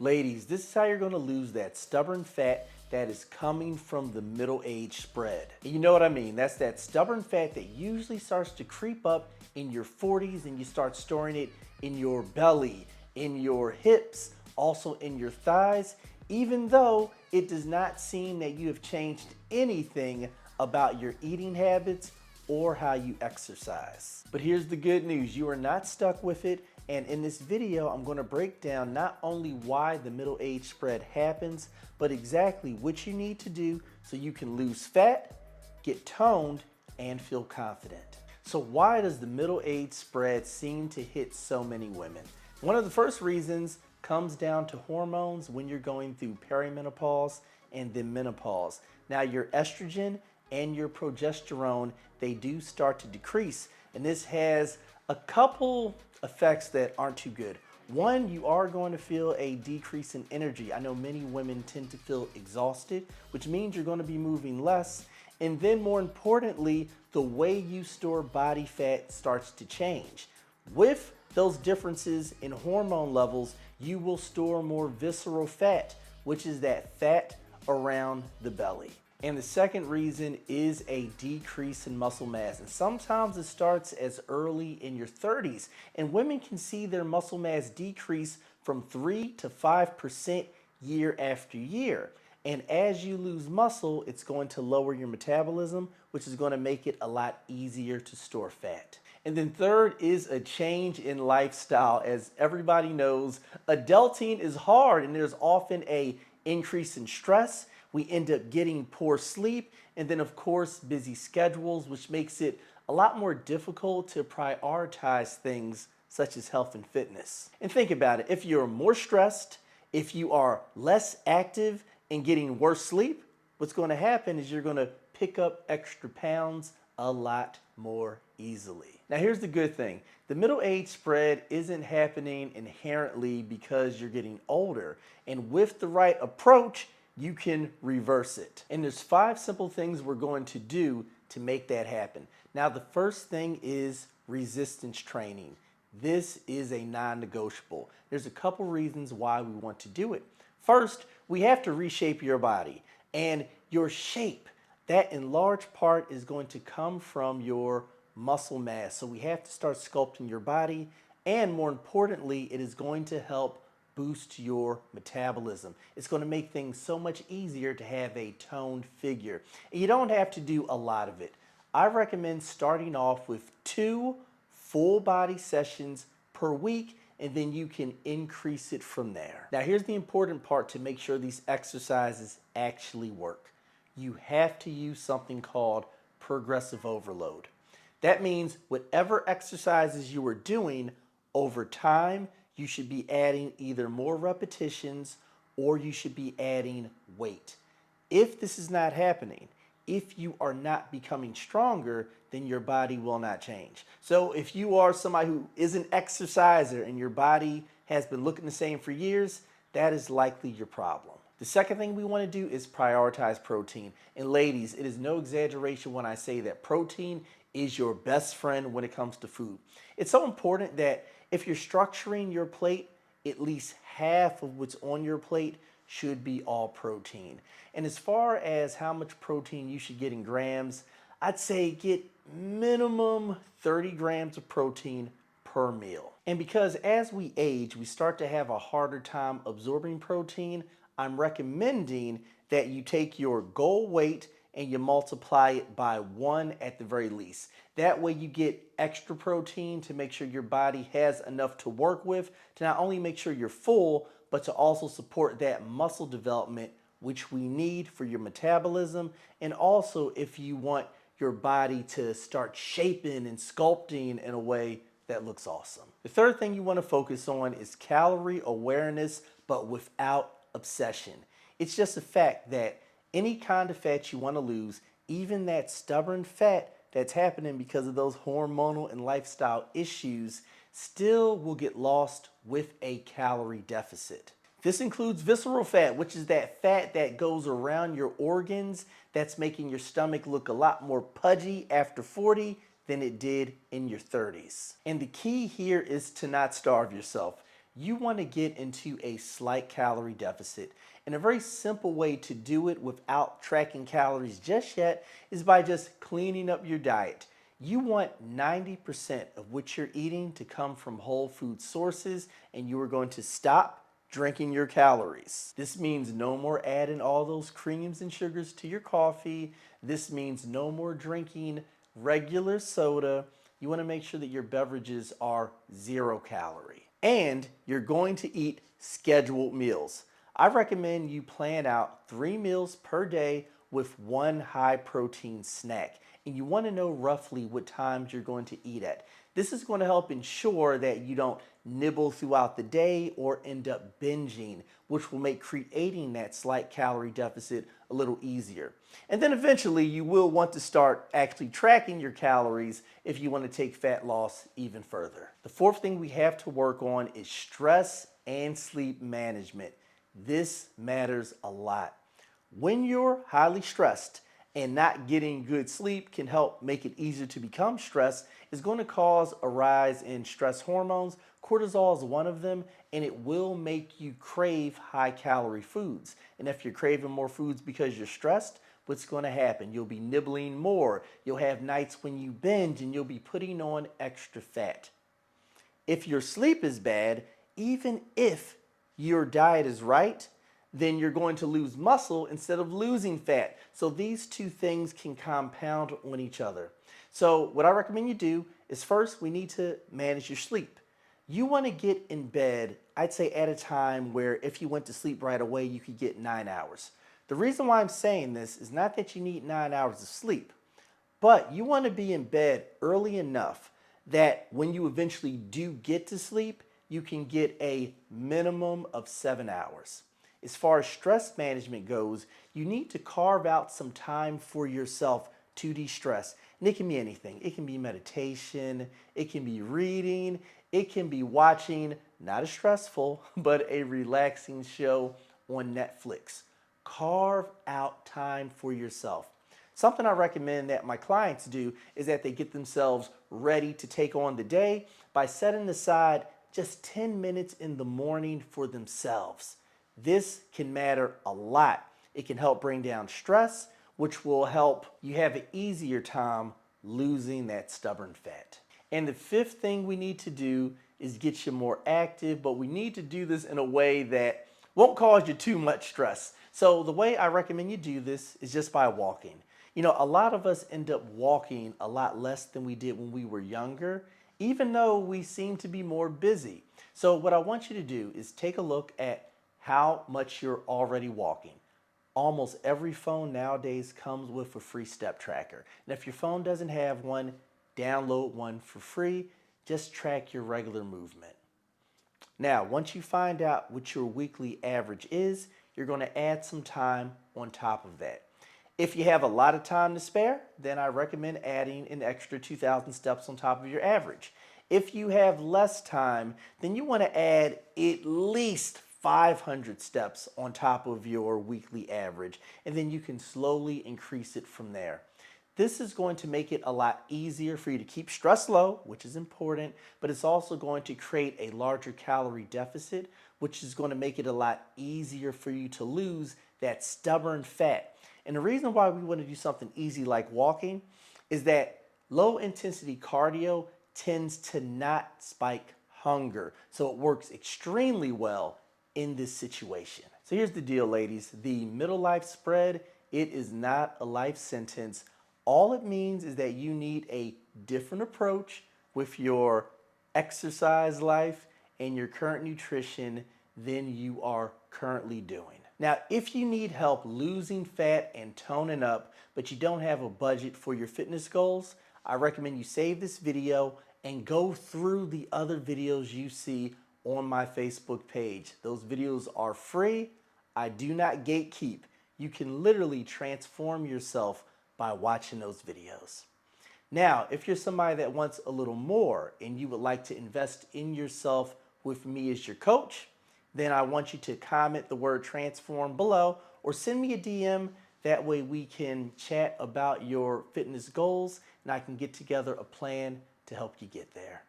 Ladies, this is how you're going to lose that stubborn fat that is coming from the middle age spread. And you know what I mean? That's that stubborn fat that usually starts to creep up in your 40s and you start storing it in your belly, in your hips, also in your thighs, even though it does not seem that you have changed anything about your eating habits or how you exercise. But here's the good news, you are not stuck with it. And in this video, I'm going to break down not only why the middle age spread happens, but exactly what you need to do so you can lose fat, get toned, and feel confident. So why does the middle age spread seem to hit so many women? One of the first reasons comes down to hormones when you're going through perimenopause and then menopause. Now your estrogen and your progesterone, they do start to decrease, and this has a couple effects that aren't too good. One, you are going to feel a decrease in energy. I know many women tend to feel exhausted, which means you're going to be moving less. And then more importantly, the way you store body fat starts to change. With those differences in hormone levels, you will store more visceral fat, which is that fat around the belly. And the second reason is a decrease in muscle mass. And sometimes it starts as early in your 30s. And women can see their muscle mass decrease from 3 to 5% year after year. And as you lose muscle, it's going to lower your metabolism, which is going to make it a lot easier to store fat. And then third is a change in lifestyle. As everybody knows, adulting is hard and there's often an increase in stress. We end up getting poor sleep, and then of course busy schedules, which makes it a lot more difficult to prioritize things such as health and fitness. And think about it, if you're more stressed, if you are less active and getting worse sleep, what's going to happen is you're going to pick up extra pounds a lot more easily. Now here's the good thing. The middle age spread isn't happening inherently because you're getting older, and with the right approach, you can reverse it. And there's 5 simple things we're going to do to make that happen. Now, the first thing is resistance training. This is a non-negotiable. There's a couple reasons why we want to do it. First, we have to reshape your body, and your shape, that in large part is going to come from your muscle mass. So we have to start sculpting your body, and more importantly, it is going to help boost your metabolism. It's going to make things so much easier to have a toned figure. And you don't have to do a lot of it. I recommend starting off with 2 full body sessions per week, and then you can increase it from there. Now here's the important part to make sure these exercises actually work. You have to use something called progressive overload. That means whatever exercises you are doing over time, you should be adding either more repetitions or you should be adding weight. If this is not happening, if you are not becoming stronger, then your body will not change. So if you are somebody who is an exerciser and your body has been looking the same for years, that is likely your problem. The second thing we want to do is prioritize protein. And ladies, it is no exaggeration when I say that protein is your best friend when it comes to food. It's so important that if you're structuring your plate, at least half of what's on your plate should be all protein. And as far as how much protein you should get in grams, I'd say get minimum 30 grams of protein per meal. And because as we age, we start to have a harder time absorbing protein, I'm recommending that you take your goal weight and you multiply it by 1 at the very least. That way you get extra protein to make sure your body has enough to work with to not only make sure you're full, but to also support that muscle development, which we need for your metabolism, and also if you want your body to start shaping and sculpting in a way that looks awesome. The third thing you want to focus on is calorie awareness, but without obsession. It's just a fact that any kind of fat you want to lose, even that stubborn fat that's happening because of those hormonal and lifestyle issues, still will get lost with a calorie deficit. This includes visceral fat, which is that fat that goes around your organs that's making your stomach look a lot more pudgy after 40 than it did in your 30s. And the key here is to not starve yourself. you want to get into a slight calorie deficit. And a very simple way to do it without tracking calories just yet is by just cleaning up your diet. You want 90% of what you're eating to come from whole food sources, and you are going to stop drinking your calories. This means no more adding all those creams and sugars to your coffee. This means no more drinking regular soda. You want to make sure that your beverages are 0 calorie. And you're going to eat scheduled meals. I recommend you plan out 3 meals per day with 1 high protein snack. And you want to know roughly what times you're going to eat at. This is going to help ensure that you don't nibble throughout the day or end up binging, which will make creating that slight calorie deficit a little easier. And then eventually you will want to start actually tracking your calories if you want to take fat loss even further. The fourth thing we have to work on is stress and sleep management. This matters a lot. When you're highly stressed and not getting good sleep can help make it easier to become stressed, is going to cause a rise in stress hormones. Cortisol is one of them, and it will make you crave high calorie foods. And if you're craving more foods because you're stressed, what's going to happen? You'll be nibbling more. You'll have nights when you binge and you'll be putting on extra fat. If your sleep is bad, even if your diet is right, then you're going to lose muscle instead of losing fat. So these two things can compound on each other. So what I recommend you do is first we need to manage your sleep. You want to get in bed, I'd say at a time where if you went to sleep right away, you could get 9 hours. The reason why I'm saying this is not that you need 9 hours of sleep, but you want to be in bed early enough that when you eventually do get to sleep, you can get a minimum of 7 hours. As far as stress management goes, you need to carve out some time for yourself to de-stress. And it can be anything. It can be meditation, it can be reading, it can be watching, not a stressful, but a relaxing show on Netflix. Carve out time for yourself. Something I recommend that my clients do is that they get themselves ready to take on the day by setting aside just 10 minutes in the morning for themselves. This can matter a lot. It can help bring down stress, which will help you have an easier time losing that stubborn fat. And the fifth thing we need to do is get you more active, but we need to do this in a way that won't cause you too much stress. So the way I recommend you do this is just by walking. You know, a lot of us end up walking a lot less than we did when we were younger, even though we seem to be more busy. So what I want you to do is take a look at how much you're already walking. Almost every phone nowadays comes with a free step tracker. And if your phone doesn't have one, download one for free. Just track your regular movement. Now, once you find out what your weekly average is, you're going to add some time on top of that. If you have a lot of time to spare, then I recommend adding an extra 2,000 steps on top of your average. If you have less time, then you want to add at least 500 steps on top of your weekly average, and then you can slowly increase it from there. This is going to make it a lot easier for you to keep stress low, which is important, but it's also going to create a larger calorie deficit, which is going to make it a lot easier for you to lose that stubborn fat. And the reason why we want to do something easy like walking is that low intensity cardio tends to not spike hunger. So it works extremely well in this situation. So here's the deal, ladies. The middle life spread, it is not a life sentence. All it means is that you need a different approach with your exercise life and your current nutrition than you are currently doing. Now, if you need help losing fat and toning up, but you don't have a budget for your fitness goals, I recommend you save this video and go through the other videos you see on my Facebook page. Those videos are free. I do not gatekeep. You can literally transform yourself by watching those videos. Now, if you're somebody that wants a little more and you would like to invest in yourself with me as your coach, then I want you to comment the word transform below or send me a DM. That way we can chat about your fitness goals and I can get together a plan to help you get there.